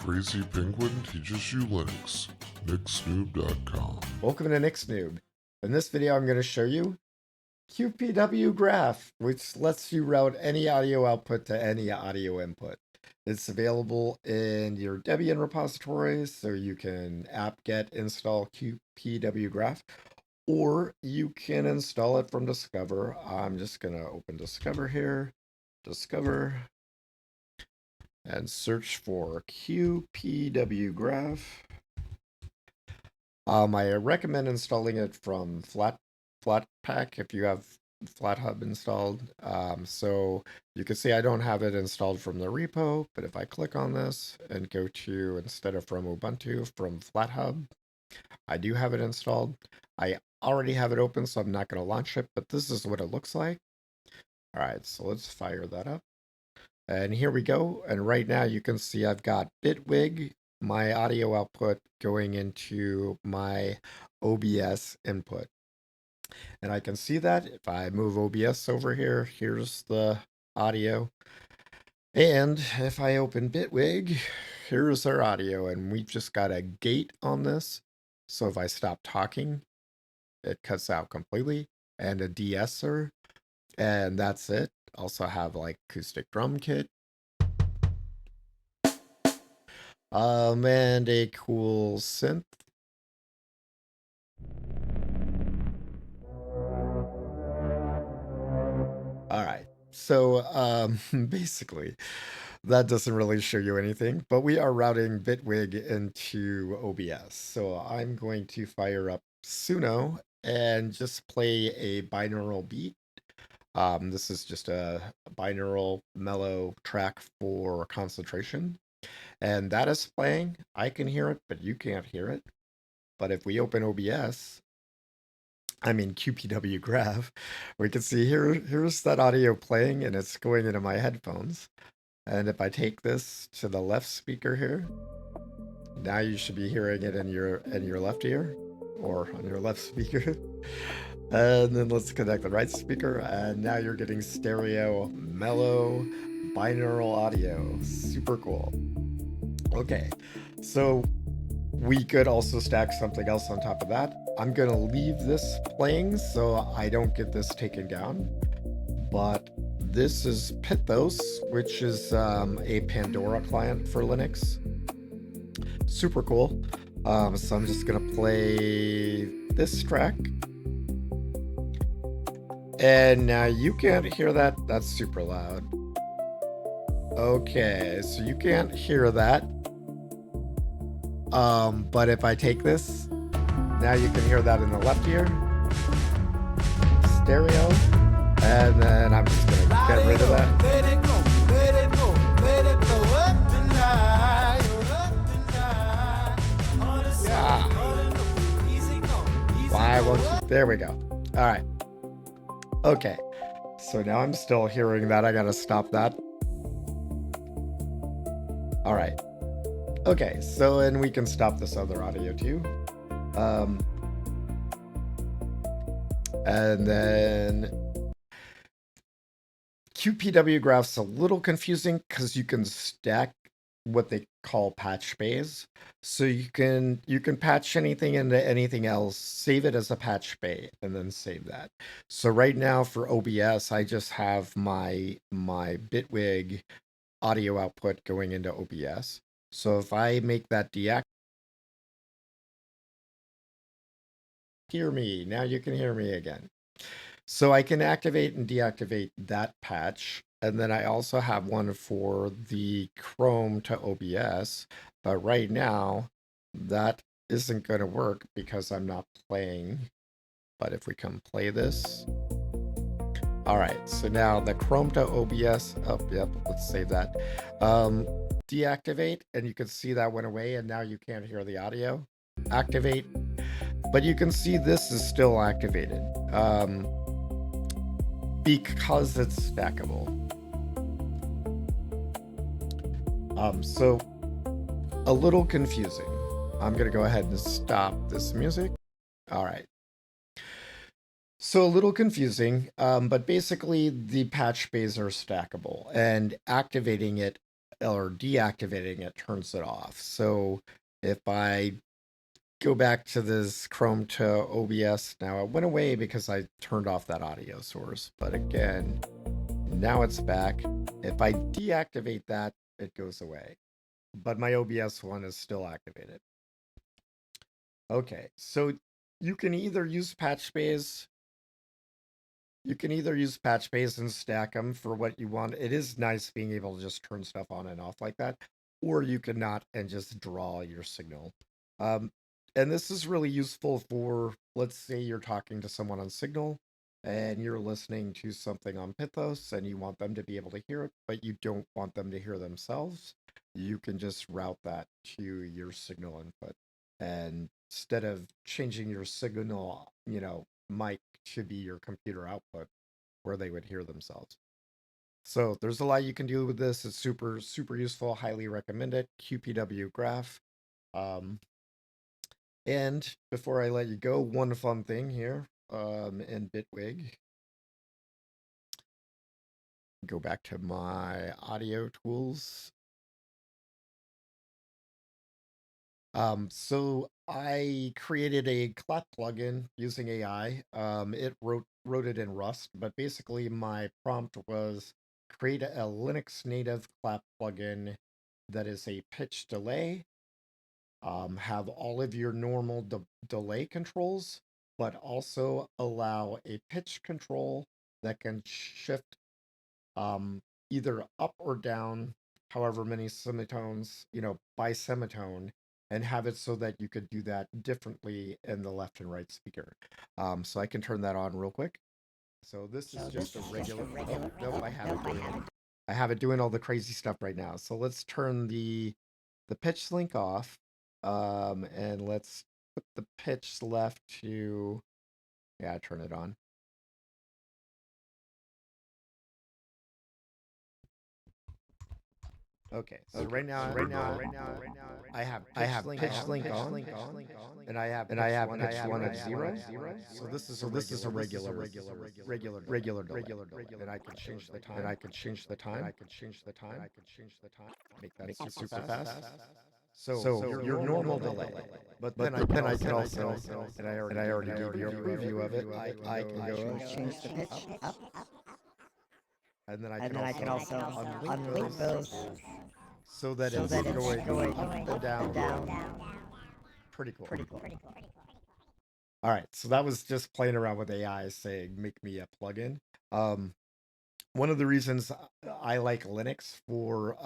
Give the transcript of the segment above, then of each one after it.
Crazy Penguin teaches you Linux. NickSnoob.com. Welcome to NickSnoob. In this video, I'm going to show you qpwgraph, which lets you route any audio output to any audio input. It's available in your Debian repository, so you can apt-get install qpwgraph, or you can install it from Discover. I'm just going to open Discover here, Discover, and search for qpwgraph. I recommend installing it from Flatpak if you have FlatHub installed. So you can see I don't have it installed from the repo, but if I click on this and go to, instead of from Ubuntu, from FlatHub, I do have it installed. I already have it open, so I'm not going to launch it, but this is what it looks like. All right, so let's fire that up. And here we go. And right now you can see I've got Bitwig, my audio output, going into my OBS input. And I can see that if I move OBS over here, here's the audio. And if I open Bitwig, here's our audio. And we've just got a gate on this. So if I stop talking, it cuts out completely. And a de-esser. And that's it. Also have like acoustic drum kit. And a cool synth. All right. So basically, that doesn't really show you anything, but we are routing Bitwig into OBS. So I'm going to fire up Suno and just play a binaural beat. This is just a binaural mellow track for concentration. And that is playing. I can hear it, but you can't hear it. But if we open OBS, I mean qpwgraph, we can see here's that audio playing, and it's going into my headphones. And if I take this to the left speaker here, now you should be hearing it in your left ear, or on your left speaker. And then let's connect the right speaker, and now you're getting stereo, mellow, binaural audio. Super cool. Okay, so we could also stack something else on top of that. I'm gonna leave this playing so I don't get this taken down. But this is Pithos, which is a Pandora client for Linux. Super cool. So I'm just gonna play this track. And now you can't hear that. That's super loud. Okay, so you can't hear that. But if I take this, now you can hear that in the left ear. Stereo. And then I'm just going to get rid of that. Let it go, let it go, let it go up tonight. Yeah. Why won't you? There we go. All right. Okay. So now I'm still hearing that. I got to stop that. All right. Okay, so, and we can stop this other audio too. And then qpwgraph's a little confusing because you can stack what they call patch bays. So you can patch anything into anything else, save it as a patch bay, and then save that. So right now for OBS, I just have my Bitwig audio output going into OBS. So if I make that deactivate, hear me. Now you can hear me again. So I can activate and deactivate that patch. And then I also have one for the Chrome to OBS. But right now, that isn't going to work because I'm not playing. But if we come play this. All right, so now the Chrome to OBS, oh, yep, let's save that. Deactivate, and you can see that went away, and now you can't hear the audio. Activate, but you can see this is still activated because it's stackable. So a little confusing. I'm gonna go ahead and stop this music. All right. So a little confusing, but basically the patch bays are stackable, and activating it or deactivating it turns it off. So if I go back to this Chrome to OBS, now it went away because I turned off that audio source. But again, now it's back. If I deactivate that, it goes away. But my OBS one is still activated. Okay, so you can either use patch bays. You can either use patch bays and stack them for what you want. It is nice being able to just turn stuff on and off like that, or you can not and just draw your signal. And this is really useful for, let's say you're talking to someone on Signal and you're listening to something on Pithos and you want them to be able to hear it, but you don't want them to hear themselves. You can just route that to your signal input. And instead of changing your signal, mic to be your computer output where they would hear themselves. So there's a lot you can do with this. It's super, super useful. Highly recommend it. qpwgraph. And before I let you go, one fun thing here in Bitwig. Go back to my audio tools. So I created a clap plugin using AI. It wrote it in Rust, but basically my prompt was create a Linux native clap plugin that is a pitch delay. Have all of your normal delay controls, but also allow a pitch control that can shift either up or down, however many semitones, by semitone, and have it so that you could do that differently in the left and right speaker. So I can turn that on real quick. So this is just a regular. Oh, nope, I have it doing all the crazy stuff right now. So let's turn the pitch link off, and let's put the pitch left to. Yeah, turn it on. Okay, so right now, I have pitch link on, and I have pitch one at 0. So this is a regular delay, and I can change the time. Make that super fast. So your normal delay, but then I can also, and I already gave you a preview of it. I can go Change the pitch up, and then I and can then I can also also unlink unlink those those so that so it's that it's going going up and down. down. Pretty cool. Pretty cool. All right, so that was just playing around with AI saying make me a plugin. One of the reasons I like Linux for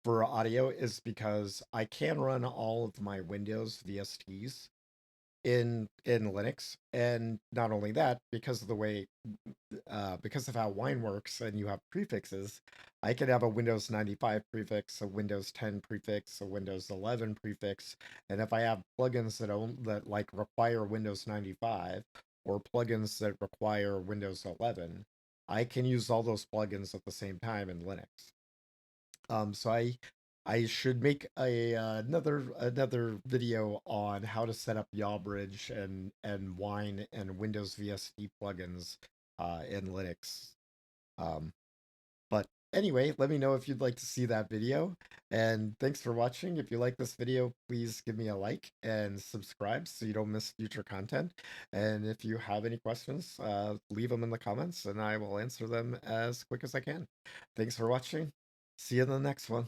audio is because I can run all of my Windows VSTs in Linux, and not only that, because of the way because of how wine works and you have prefixes, I could have a Windows 95 prefix, a Windows 10 prefix, a Windows 11 prefix, and if I have plugins that like require Windows 95 or plugins that require Windows 11, I can use all those plugins at the same time in Linux. So I should make another video on how to set up Yawbridge and Wine and Windows VST plugins in Linux. But anyway, let me know if you'd like to see that video. And thanks for watching. If you like this video, please give me a like and subscribe so you don't miss future content. And if you have any questions, leave them in the comments and I will answer them as quick as I can. Thanks for watching. See you in the next one.